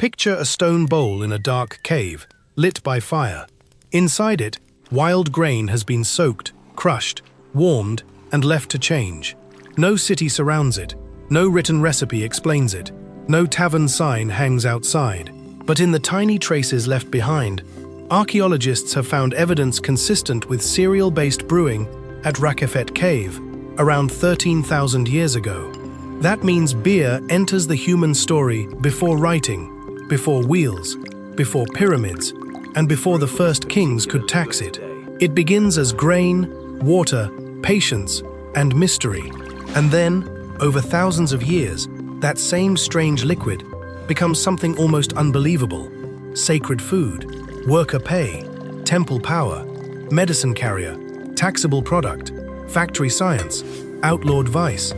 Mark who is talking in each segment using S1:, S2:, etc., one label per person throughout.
S1: Picture a stone bowl in a dark cave, lit by fire. Inside it, wild grain has been soaked, crushed, warmed, and left to change. No city surrounds it. No written recipe explains it. No tavern sign hangs outside. But in the tiny traces left behind, archaeologists have found evidence consistent with cereal-based brewing at Rakefet Cave around 13,000 years ago. That means beer enters the human story before writing, before wheels, before pyramids, and before the first kings could tax it. It begins as grain, water, patience, and mystery. And then, over thousands of years, that same strange liquid becomes something almost unbelievable. Sacred food, worker pay, temple power, medicine carrier, taxable product, factory science, outlawed vice,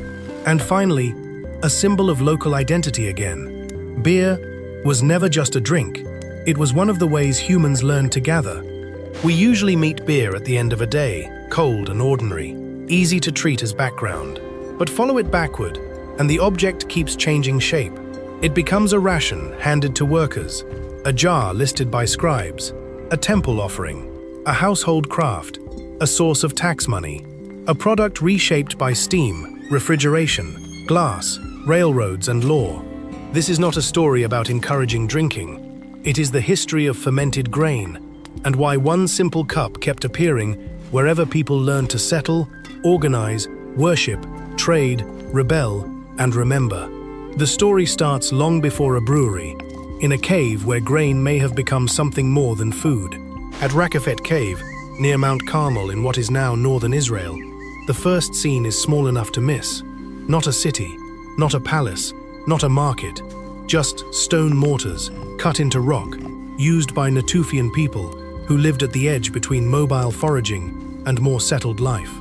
S1: and finally, a symbol of local identity again. Beer was never just a drink. It was one of the ways humans learned to gather. We usually meet beer at the end of a day, cold and ordinary, easy to treat as background. But follow it backward, and the object keeps changing shape. It becomes a ration handed to workers, a jar listed by scribes, a temple offering, a household craft, a source of tax money, a product reshaped by steam, refrigeration, glass, railroads, and law. This is not a story about encouraging drinking. It is the history of fermented grain, and why one simple cup kept appearing wherever people learned to settle, organize, worship, trade, rebel, and remember. The story starts long before a brewery, in a cave where grain may have become something more than food. At Rakefet Cave, near Mount Carmel in what is now northern Israel, the first scene is small enough to miss. Not a city, not a palace, not a market, just stone mortars cut into rock, used by Natufian people who lived at the edge between mobile foraging and more settled life.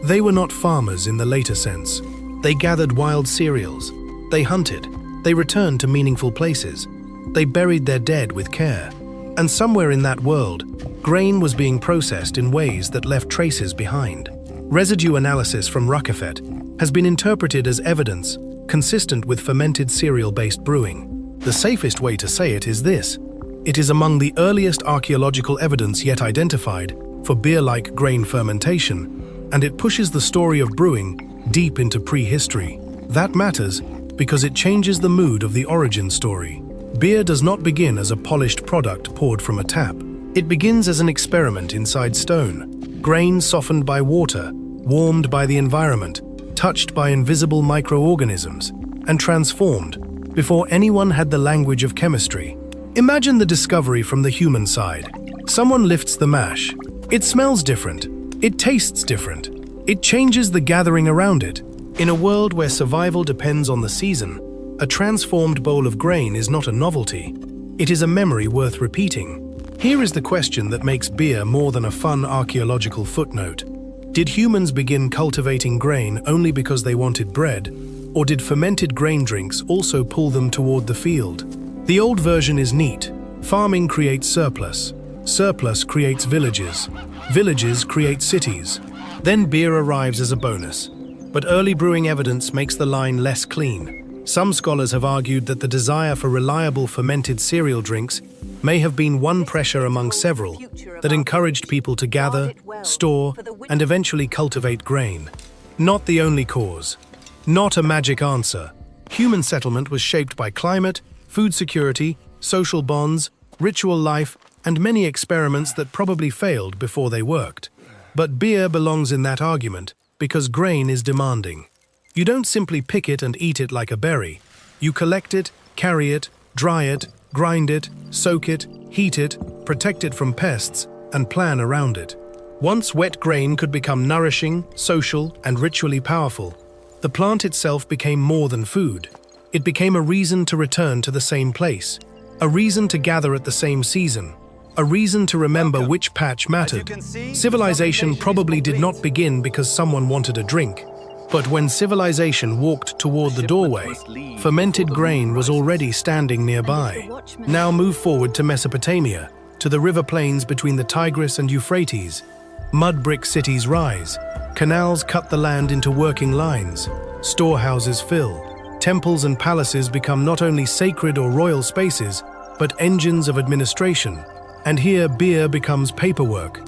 S1: They were not farmers in the later sense. They gathered wild cereals. They hunted. They returned to meaningful places. They buried their dead with care. And somewhere in that world, grain was being processed in ways that left traces behind. Residue analysis from Rakefet has been interpreted as evidence consistent with fermented cereal-based brewing. The safest way to say it is this: it is among the earliest archaeological evidence yet identified for beer-like grain fermentation, and it pushes the story of brewing deep into prehistory. That matters because it changes the mood of the origin story. Beer does not begin as a polished product poured from a tap. It begins as an experiment inside stone, grain softened by water, warmed by the environment, touched by invisible microorganisms, and transformed before anyone had the language of chemistry. Imagine the discovery from the human side. Someone lifts the mash. It smells different. It tastes different. It changes the gathering around it. In a world where survival depends on the season, a transformed bowl of grain is not a novelty. It is a memory worth repeating. Here is the question that makes beer more than a fun archaeological footnote. Did humans begin cultivating grain only because they wanted bread, or did fermented grain drinks also pull them toward the field? The old version is neat. Farming creates surplus. Surplus creates villages. Villages create cities. Then beer arrives as a bonus. But early brewing evidence makes the line less clean. Some scholars have argued that the desire for reliable fermented cereal drinks may have been one pressure among several that encouraged people to gather, store, and eventually cultivate grain. Not the only cause. Not a magic answer. Human settlement was shaped by climate, food security, social bonds, ritual life, and many experiments that probably failed before they worked. But beer belongs in that argument because grain is demanding. You don't simply pick it and eat it like a berry. You collect it, carry it, dry it, grind it, soak it, heat it, protect it from pests, and plan around it. Once wet grain could become nourishing, social, and ritually powerful, the plant itself became more than food. It became a reason to return to the same place, a reason to gather at the same season, a reason to remember which patch mattered. Civilization probably did not begin because someone wanted a drink, but when civilization walked toward the doorway, fermented grain was already standing nearby. Now move forward to Mesopotamia, to the river plains between the Tigris and Euphrates. Mud brick cities rise, canals cut the land into working lines, storehouses fill, temples and palaces become not only sacred or royal spaces, but engines of administration. And here beer becomes paperwork.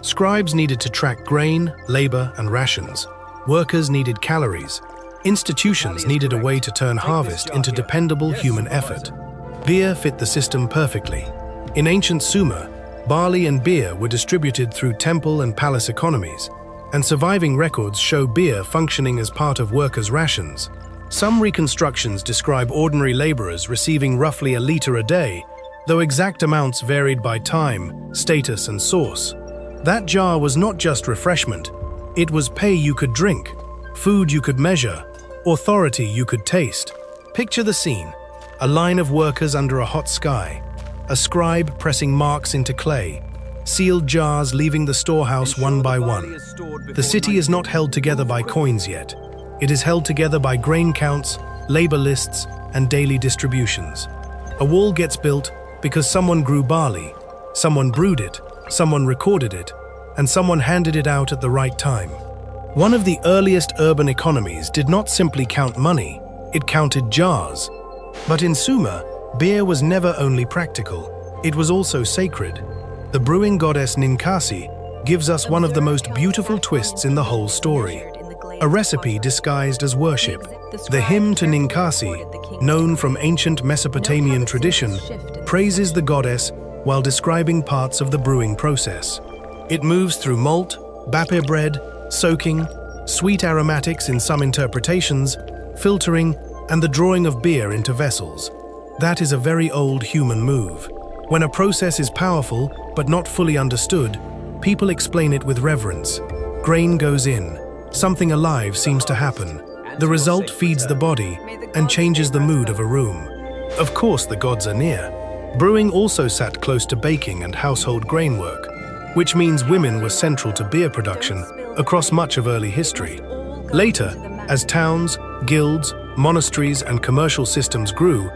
S1: Scribes needed to track grain, labor, and rations. Workers needed calories. Institutions needed a way to turn harvest into dependable human effort. Beer fit the system perfectly. In ancient Sumer, barley and beer were distributed through temple and palace economies, and surviving records show beer functioning as part of workers' rations. Some reconstructions describe ordinary laborers receiving roughly a liter a day, though exact amounts varied by time, status, and source. That jar was not just refreshment, it was pay you could drink, food you could measure, authority you could taste. Picture the scene: a line of workers under a hot sky, a scribe pressing marks into clay, sealed jars leaving the storehouse one by one. The city is not held together by coins yet. It is held together by grain counts, labor lists, and daily distributions. A wall gets built because someone grew barley, someone brewed it, someone recorded it, and someone handed it out at the right time. One of the earliest urban economies did not simply count money, it counted jars. But in Sumer, beer was never only practical, it was also sacred. The brewing goddess Ninkasi gives us one of the most beautiful twists in the whole story. A recipe disguised as worship. The hymn to Ninkasi, known from ancient Mesopotamian tradition, praises the goddess while describing parts of the brewing process. It moves through malt, bapir bread, soaking, sweet aromatics in some interpretations, filtering, and the drawing of beer into vessels. That is a very old human move. When a process is powerful but not fully understood, people explain it with reverence. Grain goes in, something alive seems to happen. The result feeds the body and changes the mood of a room. Of course, the gods are near. Brewing also sat close to baking and household grain work, which means women were central to beer production across much of early history. Later, as towns, guilds, monasteries, and commercial systems grew,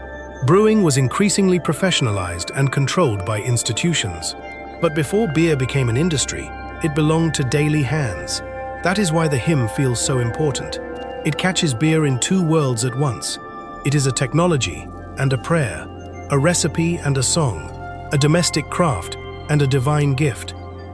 S1: brewing was increasingly professionalized and controlled by institutions. But before beer became an industry, it belonged to daily hands. That is why the hymn feels so important. It catches beer in two worlds at once. It is a technology and a prayer, a recipe and a song, a domestic craft and a divine gift.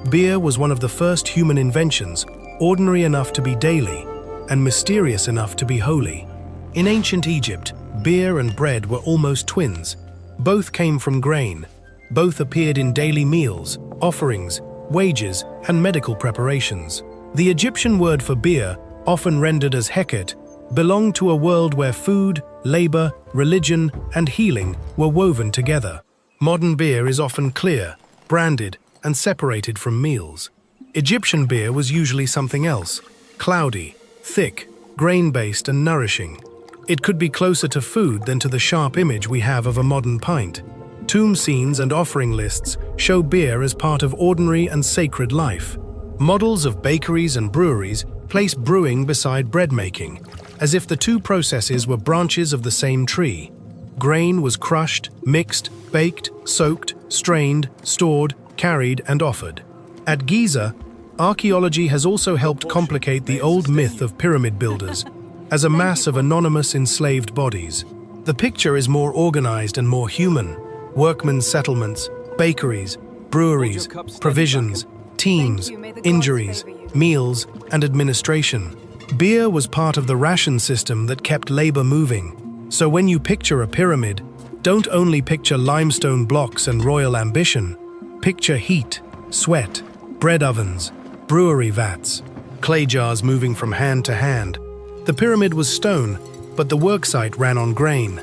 S1: Beer was one of the first human inventions, ordinary enough to be daily and mysterious enough to be holy. In ancient Egypt, beer and bread were almost twins. Both came from grain. Both appeared in daily meals, offerings, wages, and medical preparations. The Egyptian word for beer, often rendered as heket, belonged to a world where food, labor, religion, and healing were woven together. Modern beer is often clear, branded, and separated from meals. Egyptian beer was usually something else: cloudy, thick, grain-based, and nourishing. It could be closer to food than to the sharp image we have of a modern pint. Tomb scenes and offering lists show beer as part of ordinary and sacred life. Models of bakeries and breweries place brewing beside bread making, as if the two processes were branches of the same tree. Grain was crushed, mixed, baked, soaked, strained, stored, carried, and offered. At Giza, archaeology has also helped complicate the old myth of pyramid builders as a mass of anonymous enslaved bodies. The picture is more organized and more human. Workmen's settlements, bakeries, breweries, provisions, teams, injuries, meals, and administration. Beer was part of the ration system that kept labor moving. So when you picture a pyramid, don't only picture limestone blocks and royal ambition. Picture heat, sweat, bread ovens, brewery vats, clay jars moving from hand to hand. The pyramid was stone, but the worksite ran on grain.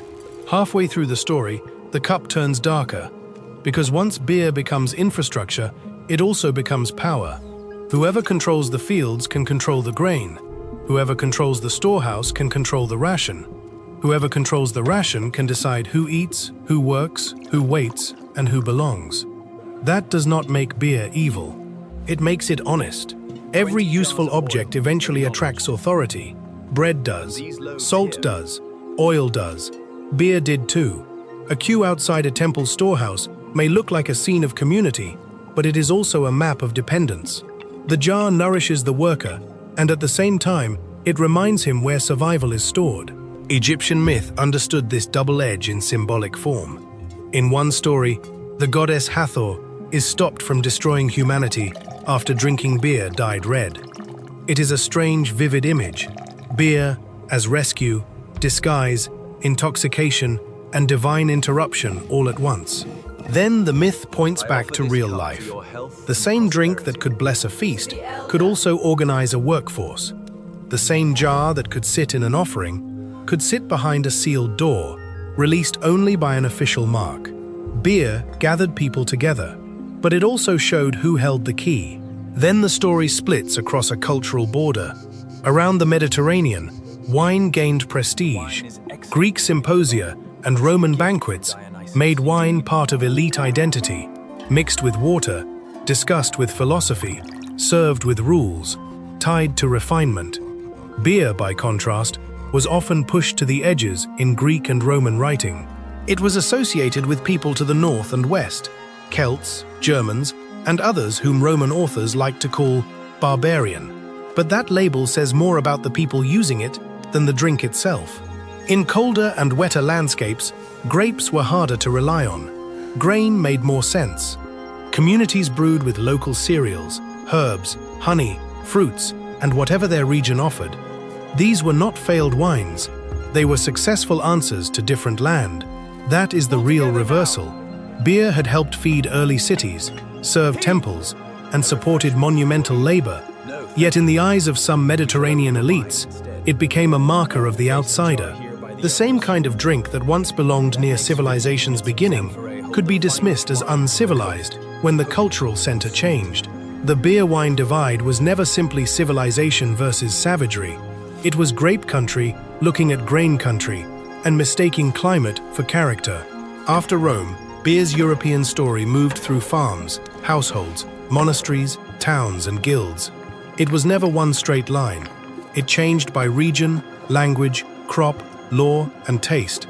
S1: Halfway through the story, the cup turns darker, because once beer becomes infrastructure, it also becomes power. Whoever controls the fields can control the grain. Whoever controls the storehouse can control the ration. Whoever controls the ration can decide who eats, who works, who waits, and who belongs. That does not make beer evil. It makes it honest. Every useful object eventually attracts authority. Bread does, salt does, oil does. Beer did too. A queue outside a temple storehouse may look like a scene of community, but it is also a map of dependence. The jar nourishes the worker, and at the same time, it reminds him where survival is stored. Egyptian myth understood this double edge in symbolic form. In one story, the goddess Hathor is stopped from destroying humanity after drinking beer dyed red. It is a strange, vivid image. Beer as rescue, disguise, intoxication, and divine interruption all at once. Then the myth points back to real life. The same drink that could bless a feast could also organize a workforce. The same jar that could sit in an offering could sit behind a sealed door, released only by an official mark. Beer gathered people together, but it also showed who held the key. Then the story splits across a cultural border. Around the Mediterranean, wine gained prestige. Greek symposia and Roman banquets made wine part of elite identity, mixed with water, discussed with philosophy, served with rules, tied to refinement. Beer, by contrast, was often pushed to the edges in Greek and Roman writing. It was associated with people to the north and west, Celts, Germans, and others whom Roman authors liked to call barbarian. But that label says more about the people using it than the drink itself. In colder and wetter landscapes, grapes were harder to rely on. Grain made more sense. Communities brewed with local cereals, herbs, honey, fruits, and whatever their region offered. These were not failed wines. They were successful answers to different land. That is the real reversal. Beer had helped feed early cities, served temples, and supported monumental labor. Yet in the eyes of some Mediterranean elites, it became a marker of the outsider. The same kind of drink that once belonged near civilization's beginning could be dismissed as uncivilized when the cultural center changed. The beer-wine divide was never simply civilization versus savagery. It was grape country looking at grain country and mistaking climate for character. After Rome, beer's European story moved through farms, households, monasteries, towns, and guilds. It was never one straight line. It changed by region, language, crop, law, and taste.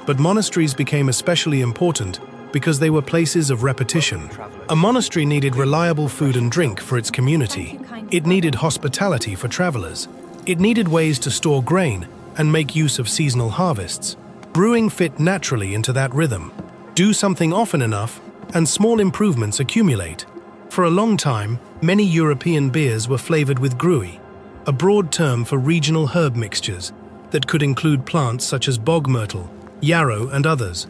S1: But monasteries became especially important because they were places of repetition. A monastery needed reliable food and drink for its community. It needed hospitality for travelers. It needed ways to store grain and make use of seasonal harvests. Brewing fit naturally into that rhythm. Do something often enough, and small improvements accumulate. For a long time, many European beers were flavored with brewy, a broad term for regional herb mixtures that could include plants such as bog myrtle, yarrow, and others.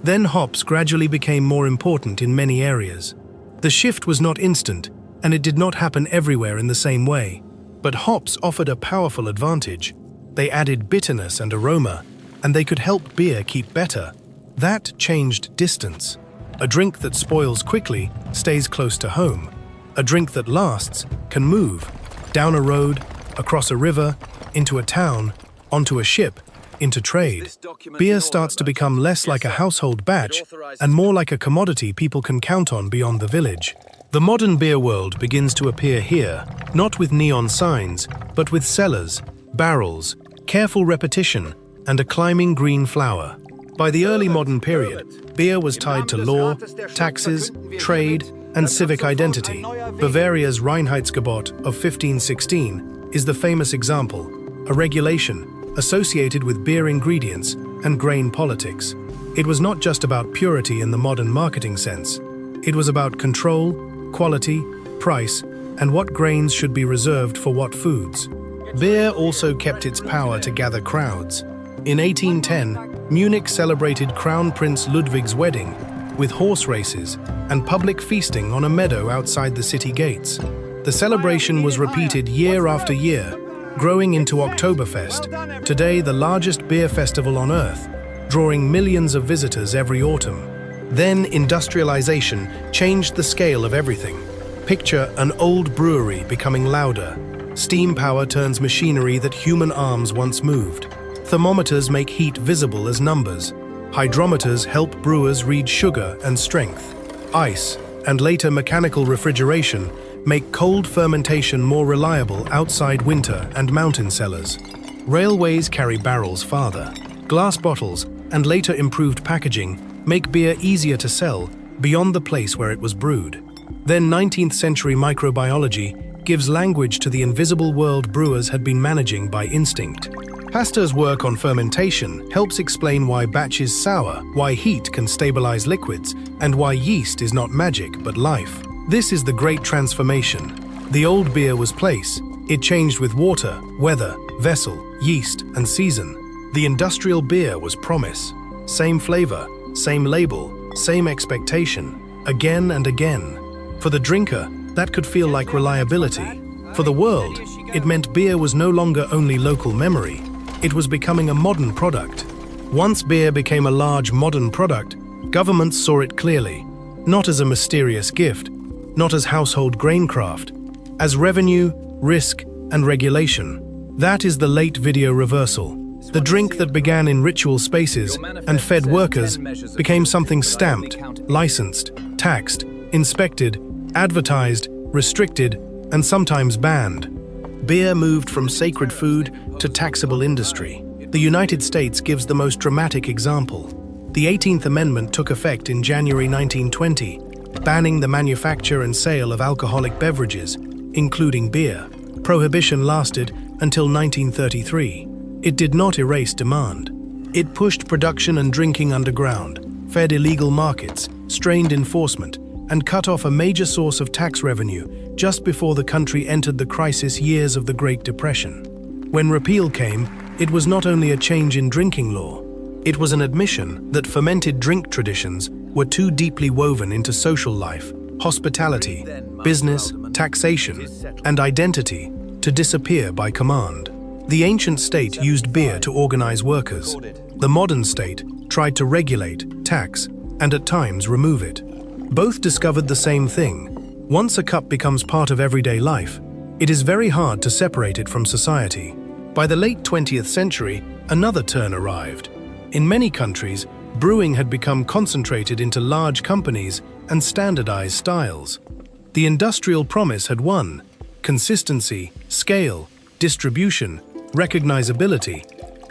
S1: Then hops gradually became more important in many areas. The shift was not instant, and it did not happen everywhere in the same way. But hops offered a powerful advantage. They added bitterness and aroma, and they could help beer keep better. That changed distance. A drink that spoils quickly stays close to home. A drink that lasts can move down a road, across a river, into a town, onto a ship, into trade. Beer starts to become less like a household batch and more like a commodity people can count on beyond the village. The modern beer world begins to appear here, not with neon signs, but with cellars, barrels, careful repetition, and a climbing green flower. By the early modern period, beer was tied to law, taxes, trade, and civic identity. Bavaria's Reinheitsgebot of 1516 is the famous example, a regulation associated with beer ingredients and grain politics. It was not just about purity in the modern marketing sense. It was about control, quality, price, and what grains should be reserved for what foods. Beer also kept its power to gather crowds. In 1810, Munich celebrated Crown Prince Ludwig's wedding with horse races and public feasting on a meadow outside the city gates. The celebration was repeated year after year, growing into Oktoberfest, today the largest beer festival on Earth, drawing millions of visitors every autumn. Then industrialization changed the scale of everything. Picture an old brewery becoming louder. Steam power turns machinery that human arms once moved. Thermometers make heat visible as numbers. Hydrometers help brewers read sugar and strength. Ice, and later mechanical refrigeration, make cold fermentation more reliable outside winter and mountain cellars. Railways carry barrels farther. Glass bottles, and later improved packaging, make beer easier to sell beyond the place where it was brewed. Then 19th century microbiology gives language to the invisible world brewers had been managing by instinct. Pasteur's work on fermentation helps explain why batches sour, why heat can stabilize liquids, and why yeast is not magic but life. This is the great transformation. The old beer was place. It changed with water, weather, vessel, yeast, and season. The industrial beer was promise. Same flavor, same label, same expectation, again and again. For the drinker, that could feel like reliability. For the world, it meant beer was no longer only local memory. It was becoming a modern product. Once beer became a large modern product, governments saw it clearly, not as a mysterious gift, not as household grain-craft, as revenue, risk, and regulation. That is the late video reversal. The drink that began in ritual spaces and fed workers became something stamped, licensed, taxed, inspected, advertised, restricted, and sometimes banned. Beer moved from sacred food to taxable industry. The United States gives the most dramatic example. The 18th Amendment took effect in January 1920, banning the manufacture and sale of alcoholic beverages, including beer. Prohibition lasted until 1933. It did not erase demand. It pushed production and drinking underground, fed illegal markets, strained enforcement, and cut off a major source of tax revenue just before the country entered the crisis years of the Great Depression. When repeal came, it was not only a change in drinking law, it was an admission that fermented drink traditions were too deeply woven into social life, hospitality, business, taxation, and identity to disappear by command. The ancient state used beer to organize workers. The modern state tried to regulate, tax, and at times remove it. Both discovered the same thing. Once a cup becomes part of everyday life, it is very hard to separate it from society. By the late 20th century, another turn arrived. In many countries, brewing had become concentrated into large companies and standardized styles. The industrial promise had won. Consistency, scale, distribution, recognizability.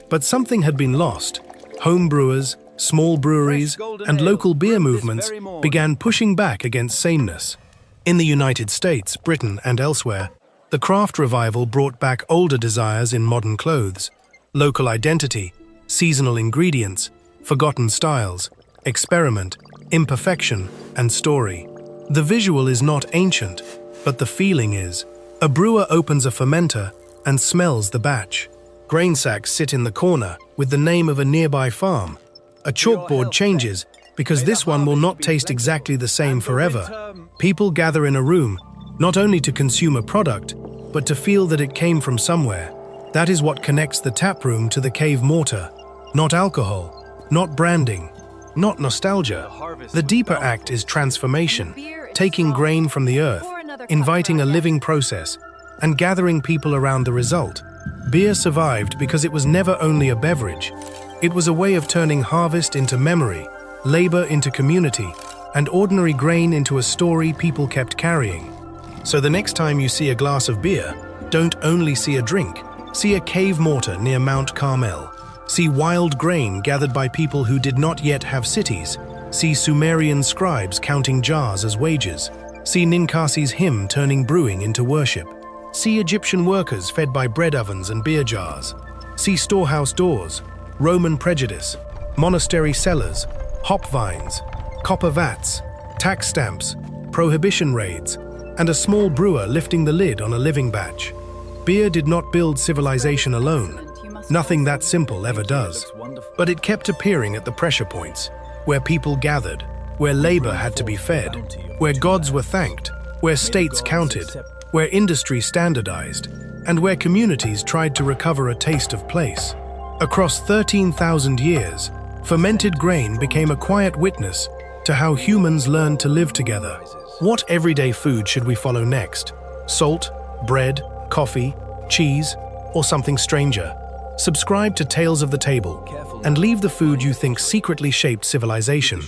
S1: But something had been lost. Home brewers, small breweries, and local beer movements began pushing back against sameness. In the United States, Britain, and elsewhere, the craft revival brought back older desires in modern clothes, local identity, seasonal ingredients, forgotten styles, experiment, imperfection, and story. The visual is not ancient, but the feeling is. A brewer opens a fermenter and smells the batch. Grain sacks sit in the corner with the name of a nearby farm. A chalkboard changes because this one will not taste exactly the same forever. People gather in a room, not only to consume a product, but to feel that it came from somewhere. That is what connects the tap room to the cave mortar. Not alcohol, not branding, not nostalgia. The deeper act is transformation, taking grain from the earth, inviting a living process, and gathering people around the result. Beer survived because it was never only a beverage. It was a way of turning harvest into memory, labor into community, and ordinary grain into a story people kept carrying. So the next time you see a glass of beer, don't only see a drink. See a cave mortar near Mount Carmel. See wild grain gathered by people who did not yet have cities. See Sumerian scribes counting jars as wages. See Ninkasi's hymn turning brewing into worship. See Egyptian workers fed by bread ovens and beer jars. See storehouse doors, Roman prejudice, monastery cellars, hop vines, copper vats, tax stamps, prohibition raids, and a small brewer lifting the lid on a living batch. Beer did not build civilization alone. Nothing that simple ever does. But it kept appearing at the pressure points, where people gathered, where labor had to be fed, where gods were thanked, where states counted, where industry standardized, and where communities tried to recover a taste of place. Across 13,000 years, fermented grain became a quiet witness to how humans learned to live together. What everyday food should we follow next? Salt, bread, coffee, cheese, or something stranger? Subscribe to Tales of the Table and leave the food you think secretly shaped civilization.